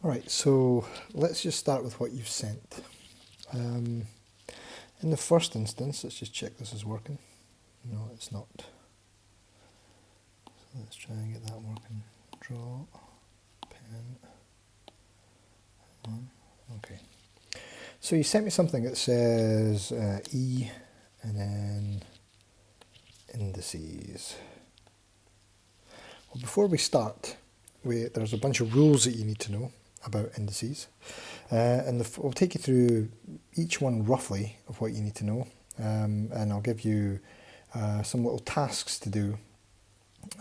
Alright, so let's just start with what you've sent. In the first instance, let's just check this is working. No, it's not. So let's try and get that working. Draw, pen, one. Okay. So you sent me something that says E and then indices. Well, before we start, there's a bunch of rules that you need to know about indices. And we'll take you through each one roughly of what you need to know. And I'll give you some little tasks to do.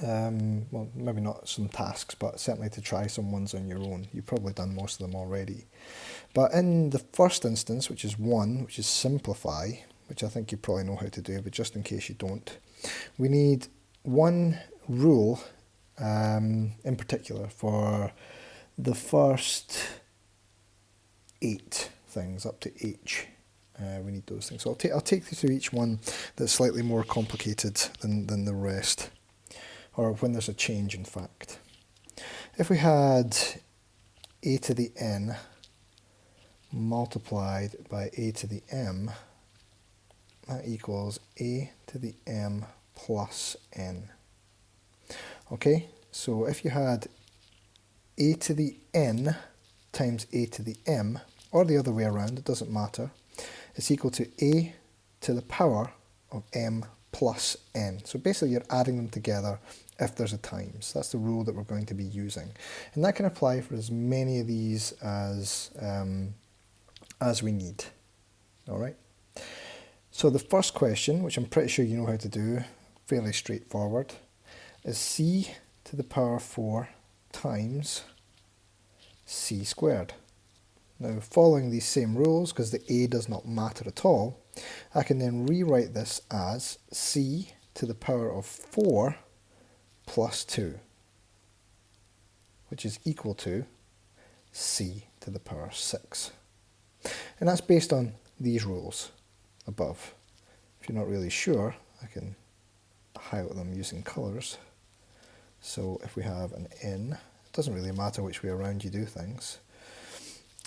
Well, maybe not some tasks, but certainly to try some ones on your own. You've probably done most of them already. But in the first instance, which is 1, which is simplify, which I think you probably know how to do, but just in case you don't, we need one rule in particular for the first 8 things up to H. We need those things. So I'll take you through each one that's slightly more complicated than the rest, or when there's a change, in fact. If we had a to the n multiplied by a to the m, that equals a to the m plus n. Okay, so if you had a to the n times a to the m, or the other way around, it doesn't matter, it's equal to a to the power of m plus n. So basically you're adding them together if there's a times. That's the rule that we're going to be using. And that can apply for as many of these as we need. All right. So the first question, which I'm pretty sure you know how to do, fairly straightforward, is c to the power 4 times c squared. Now, following these same rules, because the a does not matter at all, I can then rewrite this as c to the power of 4 plus 2, which is equal to c to the power 6. And that's based on these rules above. If you're not really sure, I can highlight them using colours. So if we have an n, it doesn't really matter which way around you do things.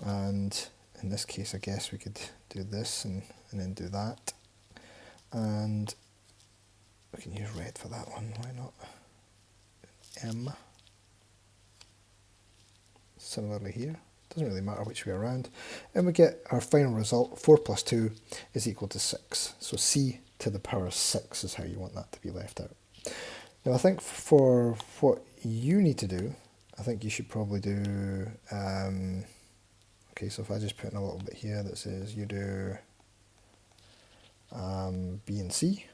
And in this case, I guess we could do this and then do that. And we can use red for that one, why not? M. Similarly here, doesn't really matter which way around. And we get our final result, 4 plus 2 is equal to 6. So c to the power 6 is how you want that to be left out. Now I think for what you need to do, I think you should probably do, okay, so if I just put in a little bit here that says you do B and C.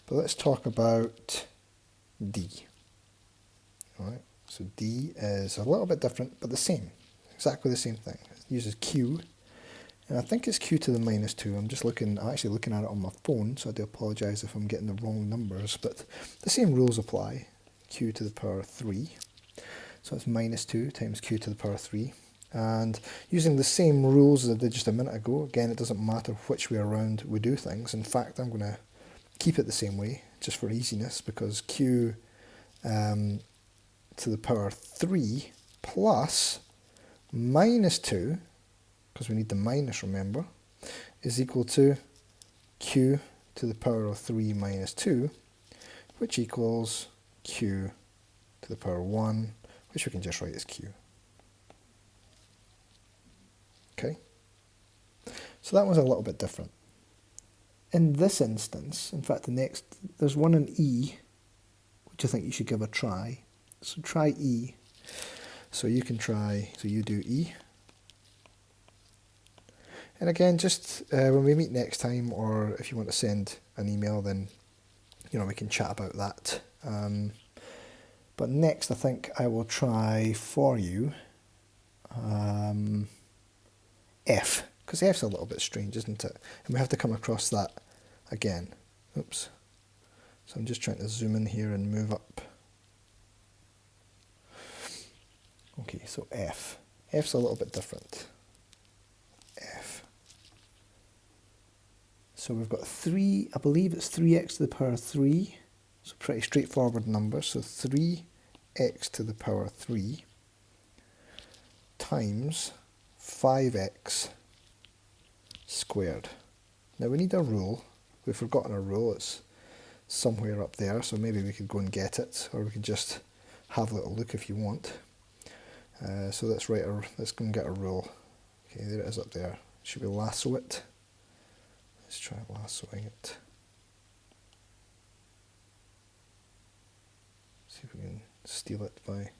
But let's talk about D. All right, so D is a little bit different, but the same, exactly the same thing. It uses Q, and I think it's Q to the minus 2. I'm actually looking at it on my phone, so I do apologise if I'm getting the wrong numbers, but the same rules apply. Q to the power 3, so it's minus 2 times Q to the power 3. And using the same rules as I did just a minute ago, again, it doesn't matter which way around we do things. In fact, I'm going to keep it the same way, just for easiness, because Q to the power 3 plus minus 2, because we need the minus, remember, is equal to Q to the power of 3 minus 2, which equals Q to the power 1, which we can just write as Q. Okay, so that was a little bit different. In this instance, in fact, there's one in E, which I think you should give a try. So try E. So you can try, so you do E. And again, just when we meet next time, or if you want to send an email, then we can chat about that. But next, I think I will try for you F, because F's a little bit strange, isn't it? And we have to come across that again. Oops. So I'm just trying to zoom in here and move up. Okay, so F. F's a little bit different. F. So we've got 3, I believe it's 3x to the power 3 So pretty straightforward number. So 3x to the power 3 times 5x squared. Now we need a rule. We've forgotten a rule. It's somewhere up there, so maybe we could go and get it, or we could just have a little look if you want. So let's go and get a rule. Okay, there it is up there. Should we lasso it? Let's try lassoing it. See if we can steal it by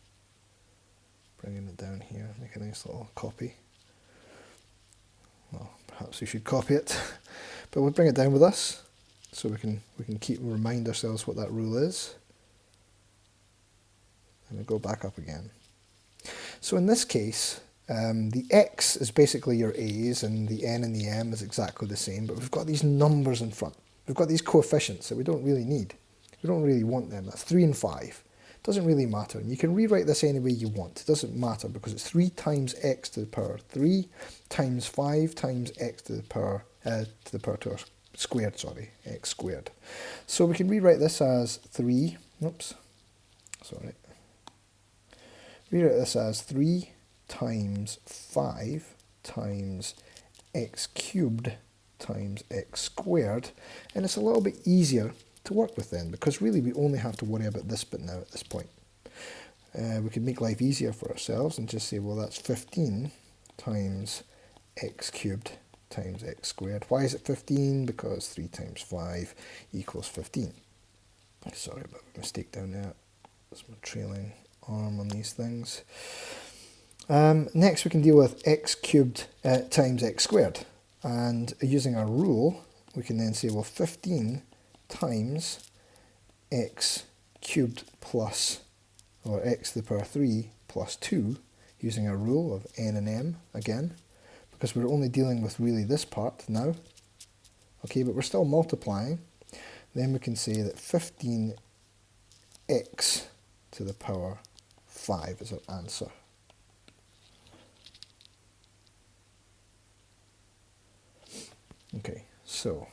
bringing it down here. Make a nice little copy. Well, perhaps we should copy it, but we'll bring it down with us so we can remind ourselves what that rule is. And we'll go back up again. So in this case, the x is basically your a's and the n and the m is exactly the same, but we've got these numbers in front. We've got these coefficients that we don't really need. We don't really want them. That's 3 and 5. It doesn't really matter. And you can rewrite this any way you want. It doesn't matter because it's 3 times x to the power 3 times 5 times x to the power squared, sorry, x squared. So we can rewrite this as 3, rewrite this as 3 times 5 times x cubed times x squared, and it's a little bit easier to work with then, because really we only have to worry about this bit now at this point. We can make life easier for ourselves and just say, well, that's 15 times x cubed times x squared. Why is it 15? Because 3 times 5 equals 15. Sorry about the mistake down there. That's my trailing arm on these things. Next we can deal with x cubed times x squared, and using our rule we can then say, well, 15 times x cubed plus, or x to the power 3 plus 2, using our rule of n and m again, because we're only dealing with really this part now. Okay, but we're still multiplying. Then we can say that 15x to the power 5 is our answer. Okay, so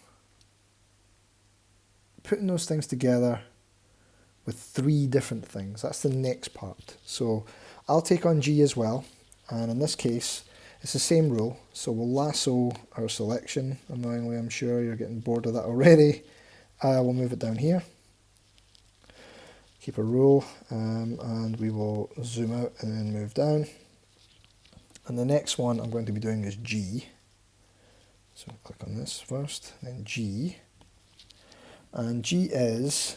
putting those things together with 3 different things, that's the next part. So I'll take on G as well, and in this case it's the same rule, so we'll lasso our selection. Annoyingly, I'm sure you're getting bored of that already. We'll move it down here, keep a rule, and we will zoom out and then move down. And the next one I'm going to be doing is G. So click on this first, then G. And G is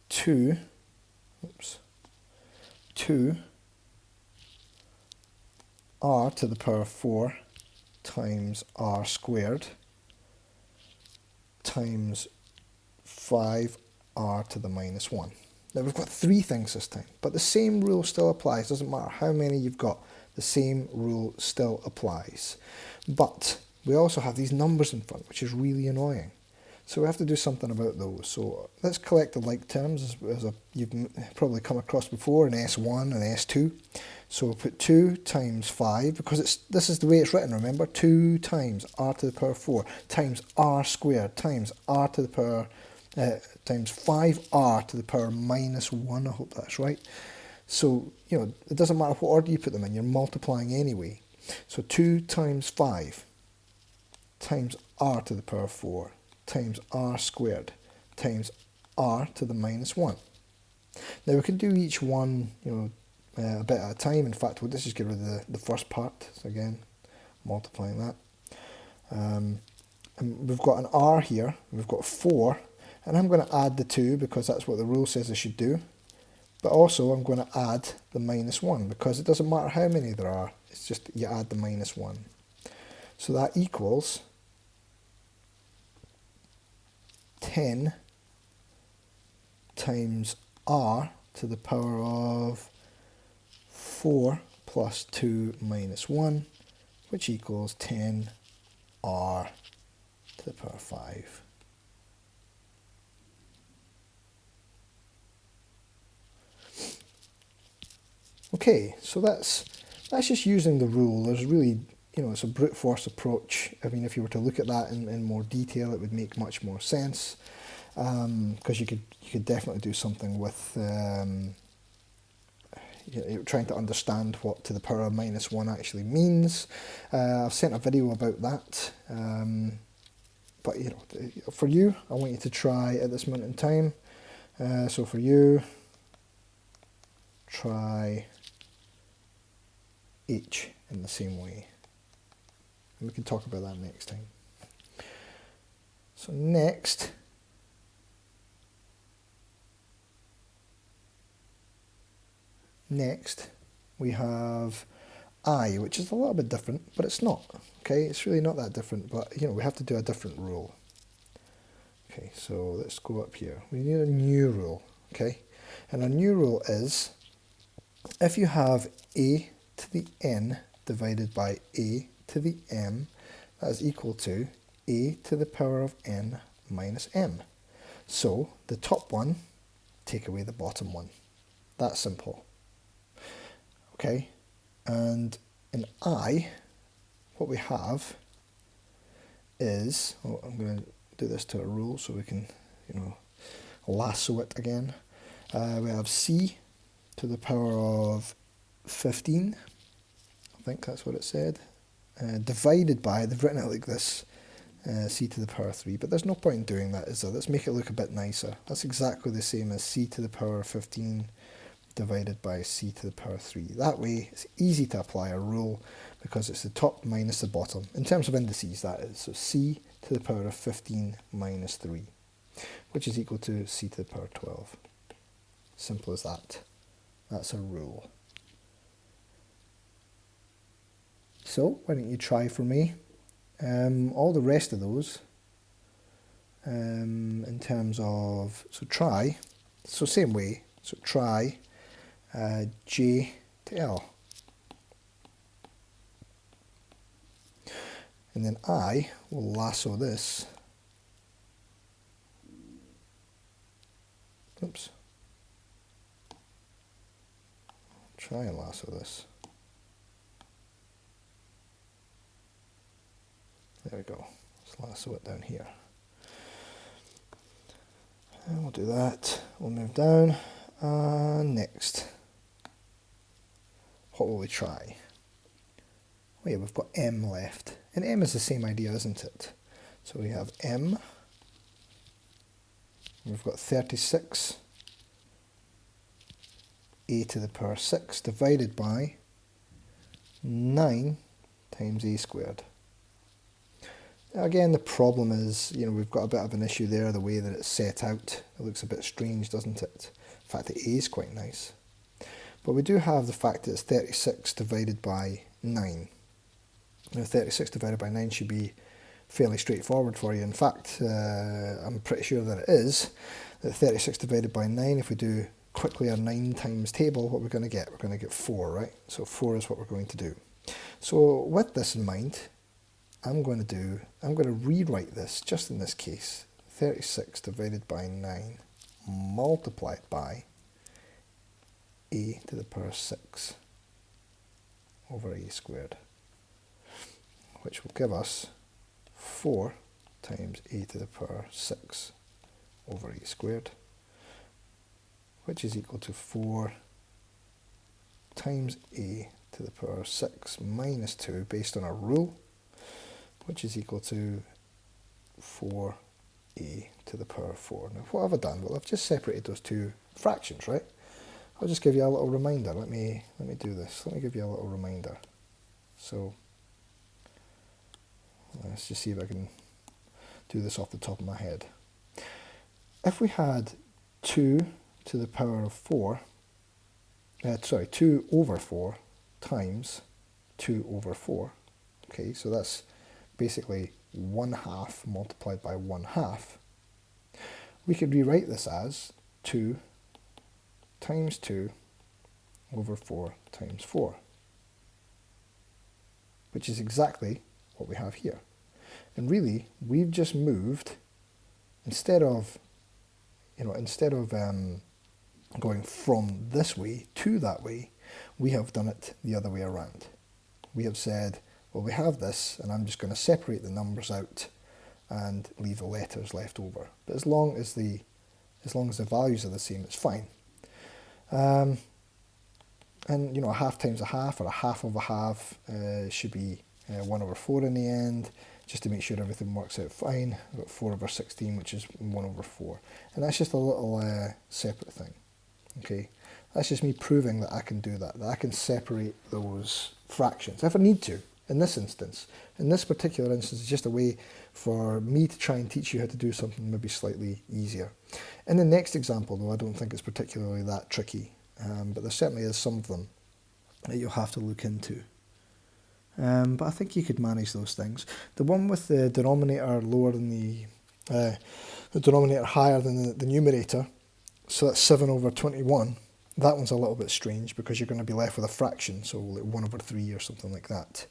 2 r to the power 4 times r squared times 5r to the minus 1. Now we've got 3 things this time, but the same rule still applies. Doesn't matter how many you've got, the same rule still applies. But we also have these numbers in front, which is really annoying. So we have to do something about those. So let's collect the like terms, as you've probably come across before in S1 and S2. So we'll put 2 times 5, because this is the way it's written, remember? 2 times r to the power 4 times r squared times r to the power, times 5r to the power minus 1, I hope that's right. So, you know, it doesn't matter what order you put them in, you're multiplying anyway. So 2 times 5 times r to the power 4 times r squared times r to the minus 1. Now we can do each one, you know, a bit at a time. In fact, we'll just get rid of the first part. So again, multiplying that. And we've got an r here, we've got 4, and I'm going to add the 2 because that's what the rule says I should do. But also I'm going to add the minus 1 because it doesn't matter how many there are, it's just you add the minus 1. So that equals 10 times r to the power of 4 plus 2 minus 1, which equals 10 r to the power 5. Okay, so that's just using the rule. There's really, you know, it's a brute force approach. I mean, if you were to look at that in more detail, it would make much more sense. because you could definitely do something with trying to understand what to the power of -1 actually means. I've sent a video about that, but for you, I want you to try at this moment in time. So for you, try h in the same way, and we can talk about that next time. So next, we have I, which is a little bit different, but it's not. Okay, it's really not that different, but we have to do a different rule. Okay, so let's go up here. We need a new rule, okay? And a new rule is, if you have a to the n divided by a to the m, that is equal to a to the power of n minus m. So the top one, take away the bottom one. That's simple. Okay, and in I, what we have is, I'm going to do this to a rule so we can, lasso it again. We have c to the power of 15, I think that's what it said, divided by, they've written it like this, c to the power 3, but there's no point in doing that, is there? Let's make it look a bit nicer. That's exactly the same as c to the power of 15 divided by c to the power 3. That way it's easy to apply a rule because it's the top minus the bottom, in terms of indices that is. So c to the power of 15 minus 3, which is equal to c to the power 12. Simple as that. That's a rule. So why don't you try for me all the rest of those in terms of, so same way, so try j to l. And then I will lasso this. Oops. Try and lasso this. There we go. Let's lasso it down here. And we'll do that. We'll move down. Next. What will we try? Oh yeah, we've got m left. And m is the same idea, isn't it? So we have m. We've got 36 a to the power 6 divided by 9 times a squared. Now again, the problem is, we've got a bit of an issue there, the way that it's set out. It looks a bit strange, doesn't it? In fact, the a is quite nice. But we do have the fact that it's 36 divided by 9. Now 36 divided by 9 should be fairly straightforward for you. In fact, I'm pretty sure that it is. That 36 divided by 9, if we do quickly a 9 times table, what we're going to get? We're going to get 4, right? So 4 is what we're going to do. So with this in mind, I'm going to rewrite this, just in this case, 36 divided by 9 multiplied by a to the power 6 over a squared, which will give us 4 times a to the power 6 over a squared, which is equal to 4 times a to the power 6 minus 2, based on our rule, which is equal to 4a to the power 4. Now what have I done? Well, I've just separated those two fractions, right? I'll just give you a little reminder. Let me do this. Let me give you a little reminder. So let's just see if I can do this off the top of my head. If we had 2 to the power of 4, 2 over 4 times 2 over 4, okay, so that's basically 1/2 multiplied by 1/2, we could rewrite this as 2 times 2 over 4 times 4, which is exactly what we have here. And really, we've just moved, instead of going from this way to that way, we have done it the other way around. We have said, well, we have this, and I'm just going to separate the numbers out and leave the letters left over. But as long as the values are the same, it's fine. And you know, a half times a half, or a half of a half, should be 1 over 4 in the end, just to make sure everything works out fine. We've got 4 over 16, which is 1 over 4. And that's just a little separate thing. Okay, that's just me proving that I can do that I can separate those fractions if I need to. In this instance, in this particular instance, it's just a way for me to try and teach you how to do something maybe slightly easier. In the next example, though, I don't think it's particularly that tricky, but there certainly is some of them that you'll have to look into. But I think you could manage those things. The one with the denominator lower than the denominator higher than the numerator, so that's 7 over 21, that one's a little bit strange because you're going to be left with a fraction, so like 1 over 3 or something like that.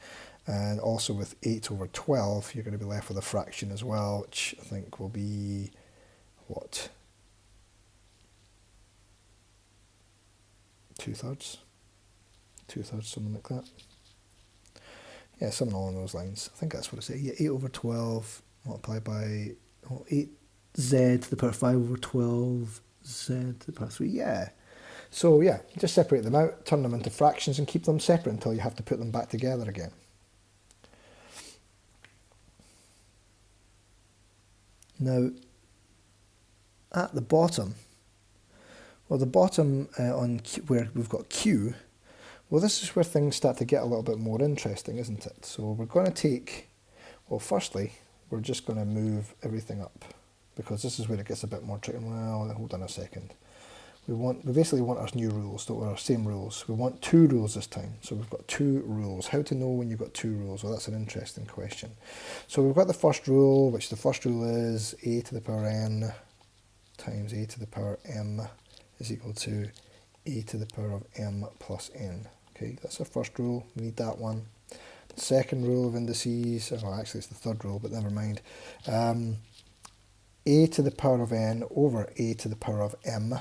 And also with 8 over 12, you're going to be left with a fraction as well, which I think will be, what, 2/3? 2/3, something like that. Yeah, something along those lines. I think that's what it says. Yeah, 8 over 12 multiplied by 8z to the power 5 over 12z to the power 3. Yeah. So yeah, just separate them out, turn them into fractions and keep them separate until you have to put them back together again. Now, at the bottom, well, the bottom on Q, where we've got Q, well, this is where things start to get a little bit more interesting, isn't it? So we're going to take, well, firstly, we're just going to move everything up, because this is where it gets a bit more tricky. Well, hold on a second. We basically want our new rules, our same rules. We want 2 rules this time. So we've got 2 rules. How to know when you've got 2 rules? Well, that's an interesting question. So we've got the first rule, which the first rule is a to the power n times a to the power m is equal to a to the power of m plus n. Okay, that's our first rule. We need that one. The second rule of indices, well, actually it's the third rule, but never mind. A to the power of n over a to the power of m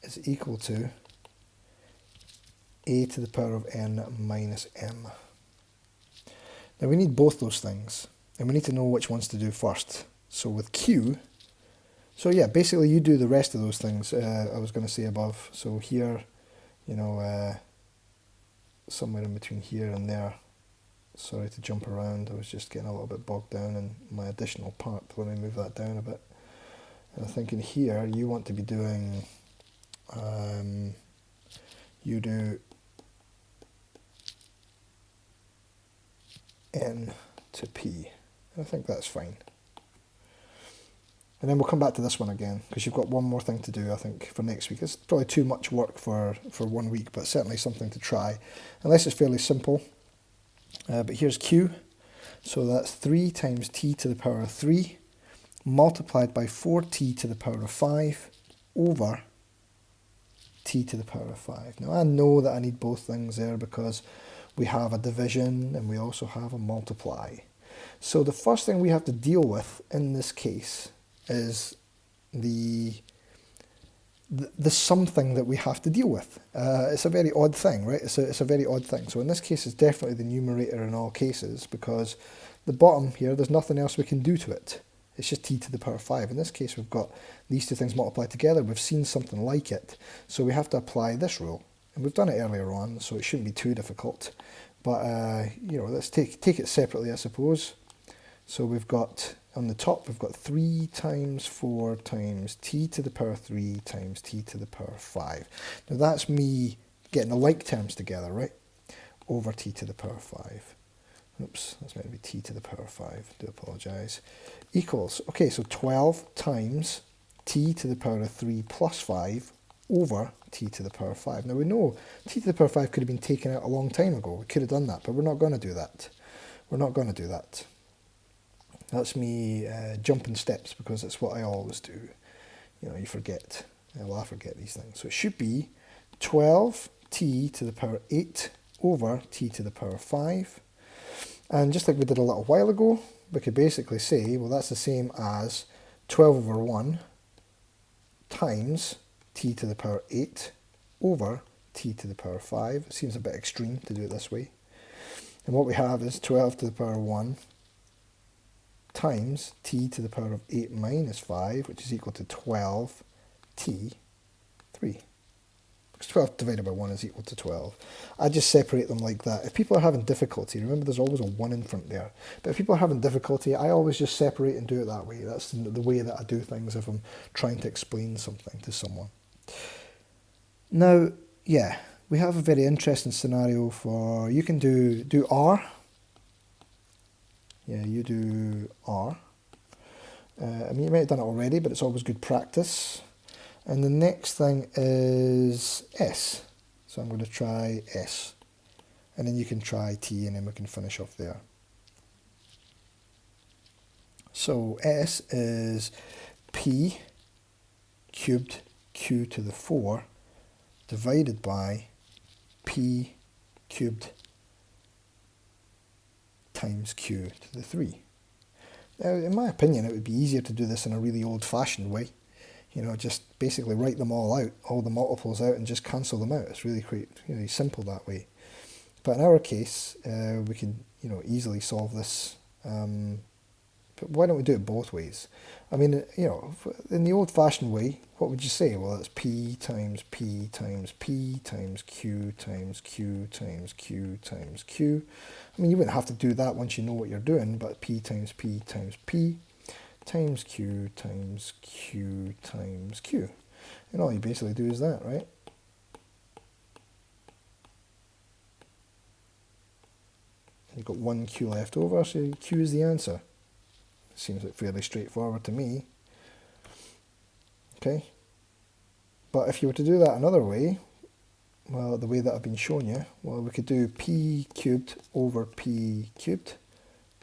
is equal to a to the power of n minus m. Now we need both those things, and we need to know which ones to do first. So with Q, so yeah, basically you do the rest of those things I was going to say above. So here, you know, somewhere in between here and there. Sorry to jump around, I was just getting a little bit bogged down in my additional part. Let me move that down a bit. And I think in here you want to be doing, you do n to p. I think that's fine. And then we'll come back to this one again, because you've got one more thing to do, I think, for next week. It's probably too much work for 1 week, but certainly something to try, unless it's fairly simple. But here's Q. So that's 3 times t to the power of 3 multiplied by 4t to the power of 5 over t to the power of 5. Now I know that I need both things there because we have a division and we also have a multiply. So the first thing we have to deal with in this case is the something that we have to deal with. It's a very odd thing, right? It's a very odd thing. So in this case, it's definitely the numerator in all cases, because the bottom here, there's nothing else we can do to it. It's just t to the power 5. In this case, we've got these two things multiplied together. We've seen something like it. So we have to apply this rule. And we've done it earlier on, so it shouldn't be too difficult. But, you know, let's take it separately, I suppose. So we've got, on the top, we've got 3 times 4 times t to the power 3 times t to the power 5. Now that's me getting the like terms together, right? Over t to the power 5. Oops, that's meant to be t to the power 5. I do apologise. Equals, okay, so 12 times t to the power of 3 plus 5 over t to the power 5. Now we know t to the power 5 could have been taken out a long time ago. We could have done that, but we're not going to do that. We're not going to do that. That's me jumping steps, because it's what I always do. You know, you forget. Well, I forget these things. So it should be 12t to the power 8 over t to the power 5. And just like we did a little while ago, we could basically say, well, that's the same as 12 over 1 times t to the power 8 over t to the power 5. It seems a bit extreme to do it this way. And what we have is 12 to the power 1 times t to the power of 8 minus 5, which is equal to 12t3. Because 12 divided by 1 is equal to 12. I just separate them like that. If people are having difficulty, remember there's always a 1 in front there. But if people are having difficulty, I always just separate and do it that way. That's the way that I do things if I'm trying to explain something to someone. Now, yeah, we have a very interesting scenario for, you can do R. Yeah, you do R. I mean, you might have done it already, but it's always good practice. And the next thing is S. So I'm going to try S. And then you can try T, and then we can finish off there. So S is P cubed Q to the 4 divided by P cubed times Q to the 3. Now, in my opinion, it would be easier to do this in a really old-fashioned way. You know, just basically write them all out, all the multiples out, and just cancel them out. It's really quite really simple that way. But in our case, we can, you know, easily solve this. But why don't we do it both ways? I mean, you know, in the old-fashioned way, what would you say? Well, it's P times P times P times Q times Q times Q times Q. I mean, you wouldn't have to do that once you know what you're doing, but P times P times P times Q times Q times Q. And all you basically do is that, right? You've got one Q left over, so Q is the answer. Seems like fairly straightforward to me. Okay. But if you were to do that another way, well, the way that I've been showing you, well, we could do P cubed over P cubed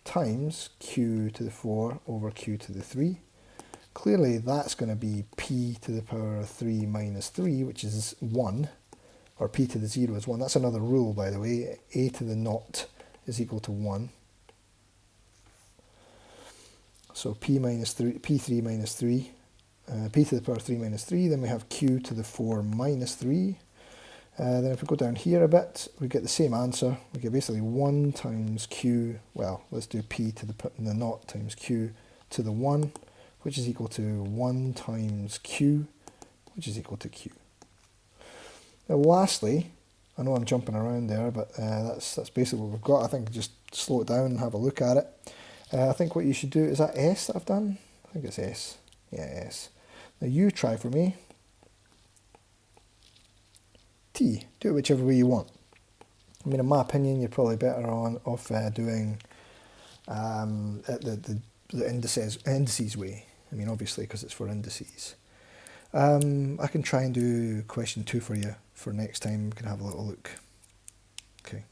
times Q to the 4 over Q to the 3. Clearly that's going to be P to the power of 3 minus 3, which is 1, or P to the 0 is 1. That's another rule, by the way. A to the naught is equal to 1. So P minus 3, P3 minus 3, P to the power of 3 minus 3, then we have Q to the 4 minus 3. Then if we go down here a bit, we get the same answer. We get basically 1 times Q, well, let's do P to the naught times Q to the 1, which is equal to 1 times Q, which is equal to Q. Now lastly, I know I'm jumping around there, but that's basically what we've got. I think just slow it down and have a look at it. I think what you should do, is that S that I've done? I think it's S. Yeah, S. Now you try for me. T. Do it whichever way you want. I mean, in my opinion, you're probably better off doing the indices way. I mean, obviously, because it's for indices. I can try and do question 2 for you for next time. We can have a little look. Okay.